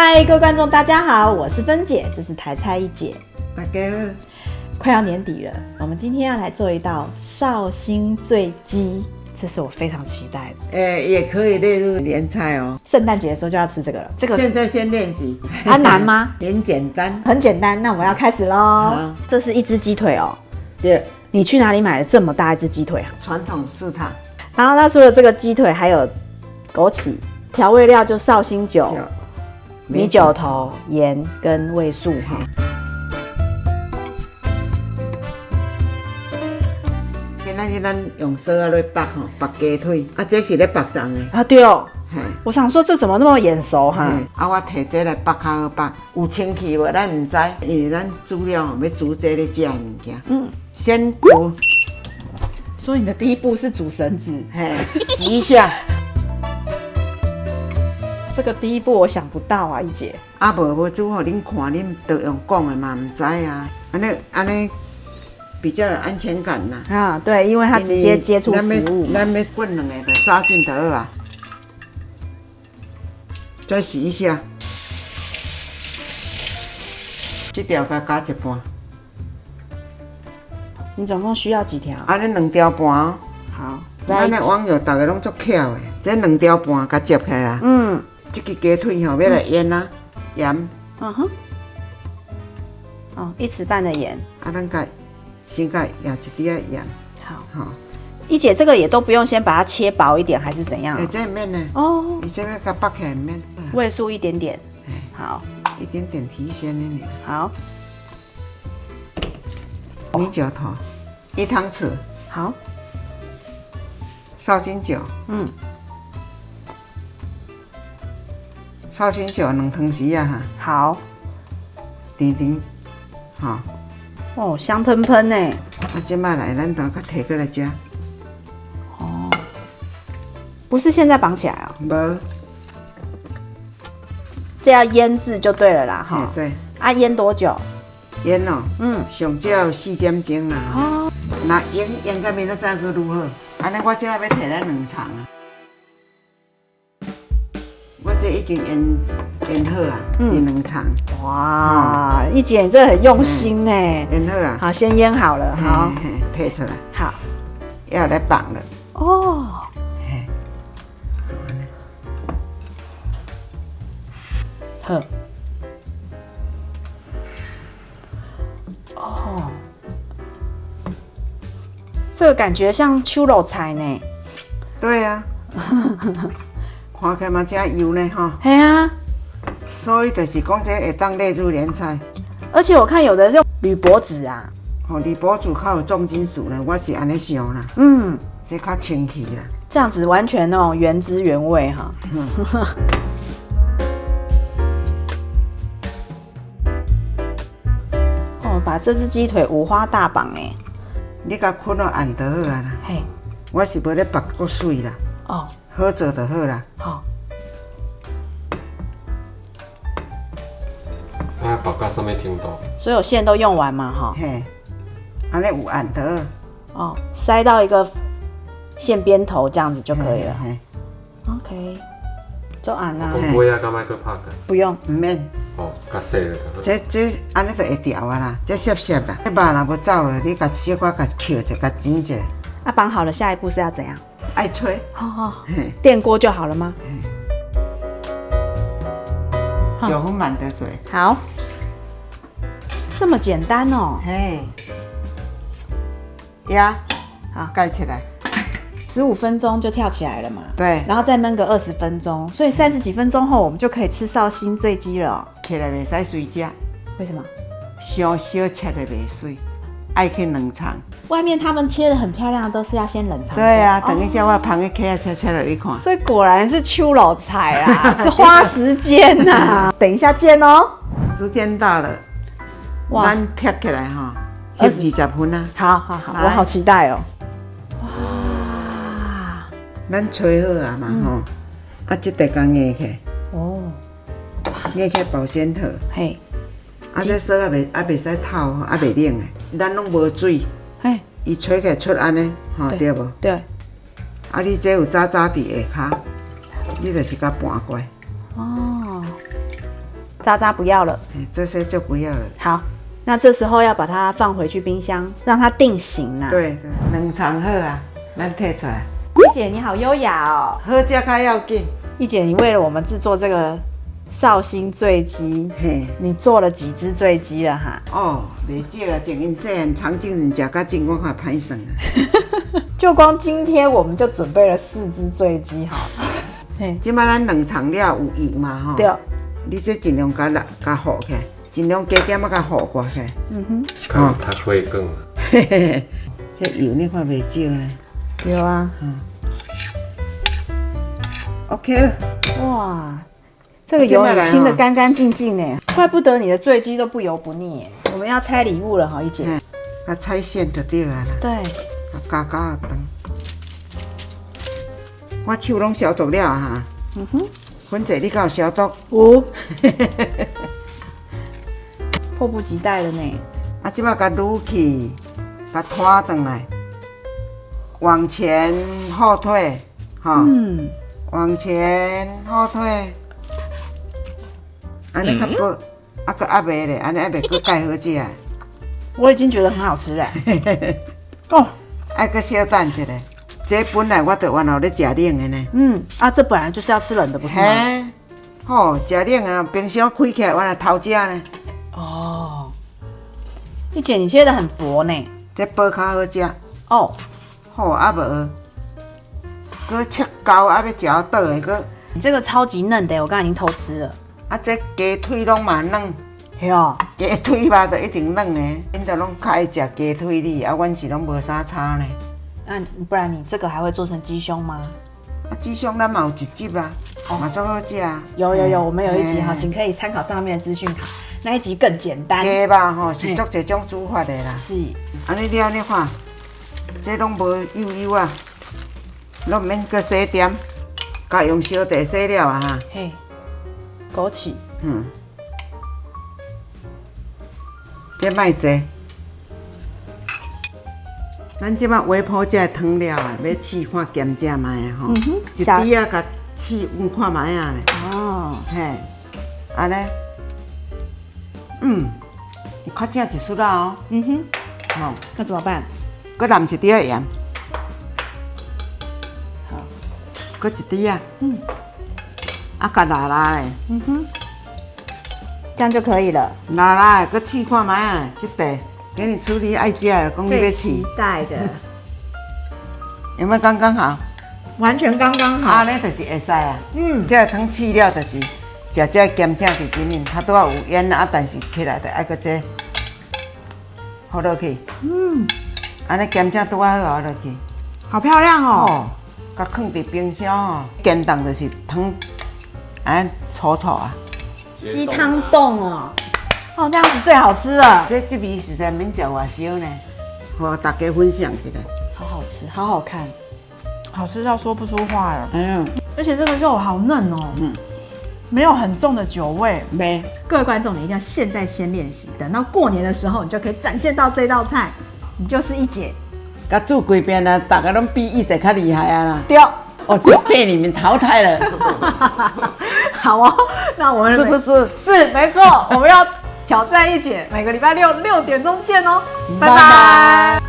嗨，各位观众，大家好，我是芬姐，这是台菜一姐。大家好，快要年底了，我们今天要来做一道绍兴醉鸡，这是我非常期待的。也可以列入年菜哦。圣诞节的时候就要吃这个了。这个现在先练习。啊难吗？很简单，很简单，那我们要开始喽。这是一只鸡腿哦。对，你去哪里买的这么大一只鸡腿啊？传统市场。然后它除了这个鸡腿，还有枸杞，调味料就绍兴酒、米酒头、盐跟味素哈。今仔咱用烧啊来剥吼，剥鸡腿，啊，这是咧剥粽的。啊对哦，嘿，我想说这怎么那么眼熟哈？啊，我摕这来剥较好剥，有清气无？咱唔知，因为咱煮了吼，要煮这咧食的物件。先煮。所以你的第一步是煮绳子，嘿，洗一下。这个第一步我想不到啊，一姐。啊，无煮互恁看，恁都用讲的嘛，唔知啊。安尼比较有安全感啦。啊，对，因为它直接接触食物。咱要滚两个，就杀菌就好啊。再洗一下，这条加一半。你总共需要几条？啊，恁2条半哦。好，咱的网友大家拢足巧的，这2条半甲接起来啦。这个鸡腿吼要来腌啊，盐。哦，1匙半的盐。啊，咱先压一滴盐。好。一姐，这个也都不用先把它切薄一点，还是怎样？这免呢。哦。你这边甲剥起来免。味素一点点。好。一点点提鲜的。好。米酒头1汤匙。好。绍兴酒。绍兴酒2汤匙啊哈。好。甜，好。哦，香喷喷呢。啊，即摆来，咱等下摕过来吃。哦。不是现在绑起来哦。无。这要腌制就对了啦，哈。对。啊，腌多久？腌哦。上少4点钟啦。哦。那腌到明仔早去愈好。安尼我即摆要摕来2场啊。我这已经腌好啊，第2场。哇，一姐你这很用心呢。腌好啊。好，先腌好了，好，退出来。好，要来绑了。哦。好。哦，这个感觉像秋肉菜呢。对啊。看起来嘛真油呢哈。系啊。所以就是讲这会当列入年菜。而且我看有的是用铝箔纸啊。铝箔纸较有重金属呢，我是安尼想啦。这较清气啦。这样子完全那种原汁原味哈。哦，把这只鸡腿五花大绑哎。你甲捆到按就好啊啦。嘿。我是要咧绑够水啦。哦。好做就好啦。好。啊，绑到上面听到。所有线都用完嘛，哈。嘿。安尼有按就好。哦，塞到一个线边头这样子就可以了。嘿。OK。做按啊。不会啊，干嘛去拍的？不用。唔免。哦，较细了。这安尼就会掉啊啦，这涩涩啦。这肉若要走了，你甲小可甲扣者，甲剪者。啊，绑好了，下一步是要怎样？爱吹。电锅就好了吗？9分满的水。好。这么简单哦。嘿。压。好，盖起来。15分钟就跳起来了嘛。对。然后再焖个20分钟，所以30几分钟后我们就可以吃绍兴醉鸡了哦。起来袂使随食。为什么？小切的袂水，爱去冷藏。外面他们切的很漂亮，都是要先冷藏。对啊，等一下我旁边切切了你看。所以果然是秋老菜啊，是花时间呐。等一下见哦。时间到了，咱撇起来哈，20分啊。好，我好期待哦。哇，咱吹好啊嘛吼，啊这地刚硬起。哦。硬起保鲜盒。嘿。啊，这烧啊袂使透，啊袂冷的，咱拢无水。嘿。伊吹起来出安尼，吼对无？对。啊，你这有渣渣伫下骹，你就是甲拌过。哦。渣渣不要了，这些就不要了。好，那这时候要把它放回去冰箱，让它定型啊。对，两场好啊，咱摕出来。一姐你好优雅哦，好食较要紧。一姐，你为了我们制作这个绍兴醉鸡，你做了几只醉鸡了哈？哦，袂少啊，从因细汉常进人食到真，我看歹算啊。就光今天我们就准备了4只醉鸡哈。即摆咱两场了有油嘛吼？对。你说尽量甲和起来，尽量加减啊甲和挂起来。它会更。这油你看袂少呢。有啊。OK 了。哇，这个油你清得干干净净呢，怪不得你的醉鸡都不油不腻。我们要拆礼物了哈，一姐。拆线就对啊啦。对。加长。我手拢消毒了哈。粉姐，你敢有消毒？有。迫不及待了呢。啊，即摆甲撸起，甲拖转来，往前后退，哈。往前后退。安尼较薄，啊，佮压袂咧，安尼压袂佮盖好食。我已经觉得很好吃了。哦。爱佮小等一下。这本来我就原来咧食冷的呢。这本来就是要吃冷的，不是吗？好，食冷啊，冰箱开起来原来偷食呢。哦，一姐你切得很薄呢。这薄较好食。哦，好啊无，佮切糕啊要食到倒的佮。你这个超级嫩的，我刚刚已经偷吃了。啊，这鸡腿拢嘛嫩。系哦。鸡腿吧就一定嫩的，因着拢较爱食鸡腿哩，啊，阮是拢无啥差呢。那不然你这个还会做成鸡胸吗？鸡胸咱嘛有一集啊，嘛足好食啊。有，我们有一集哈，请可以参考上面的资讯卡，那一集更简单。鸡肉吼是足一种煮法的啦。是。安尼了你看，这拢无油啊，拢免搁洗点，甲用烧茶洗了啊哈。嘿，枸杞。这卖济。咱即摆微波这汤了啊，要试看咸食卖啊吼，一滴啊，甲试闻看卖啊咧。哦，嘿，安尼，有较正一丝啦哦。好，那怎么办？搁淋一滴啊盐。好，搁一滴啊。啊，甲拉拉咧。这样就可以了。拉拉的，搁试看卖啊，这地。给你处理爱食的，讲你要吃。期待的，有没有刚刚好？完全刚刚好。安尼就是会使啊。这个汤试了就是食这咸正是真面，它都要有盐啊，但是起来就爱搁这放落去。安尼咸正都要好落去。好漂亮哦。甲放伫冰箱哦，简单就是汤，安炒啊。鸡汤冻哦。哦，这样子最好吃了。这味实在免食外少呢，和大家分享一下。好好吃，好好看，好吃到说不出话了。而且这个肉好嫩哦，没有很重的酒味。没。各位观众，你一定要现在先练习，等到过年的时候，你就可以展现到这道菜，你就是一姐。甲煮几遍啊，大家拢比一姐较厉害啊啦。对。哦，就被你们淘汰了。好哦，那我们是不是？是，没错，我们要挑战一姐，每个礼拜六6点钟见哦，拜拜。